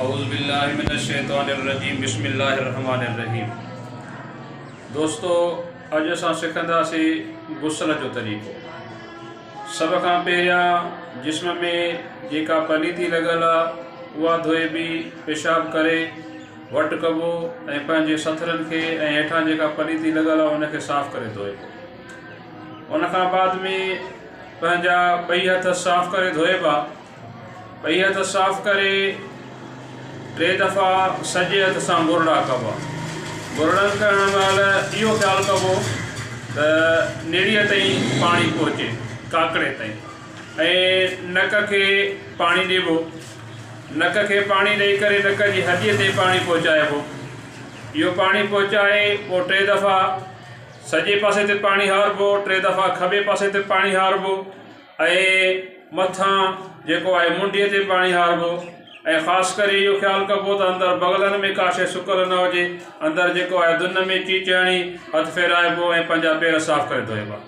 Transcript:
औज़ुबिल्लाहिमिनश्शैतानिर्रजीम बिस्मिल्लाहिर्रहमानिर्रहीम। दोस्तों, अॼु असां सिखंदासीं गुस्ल जो तरीक़ो। सभ खां पहिरियां जिस्म में जेका पलीती लॻल आहे उहा धोइबी, पेशाब करे वटि कबो ऐं पंहिंजे सथरनि खे ऐं हेठां जेका पलीती लॻल आहे उनखे साफ़ करे धोइबो। उन खां बाद में पंहिंजा ॿई हथ साफ़ करे धोइबा। ॿई हथ साफ़ करे 3 दफ़ा सॼे हथ सां गुरड़ा कबा। गुरड़नि करण महिल इहो ख़्यालु कबो त नेड़ीअ ताईं पाणी पहुचे, काकड़े ताईं, ऐं नक खे पाणी ॾिबो। नक खे पाणी ॾेई करे नक जी हॾीअ ते पाणी पहुचाइबो। इहो पाणी पहुचाए पोइ 3 दफ़ा सॼे पासे ते पाणी हारबो, 3 दफ़ा खॿे पासे ते पाणी हारबो ऐं मथां जेको आहे मुंडीअ ते पाणी हारबो। ऐं ख़ासि करे इहो ख़्यालु कबो त अंदरि बगलनि में का शइ सुकल न हुजे। अंदरि जेको आहे दुन में चीच हणी हथु फेराइबो ऐं पंहिंजा पेर साफ़ करे धोइबा।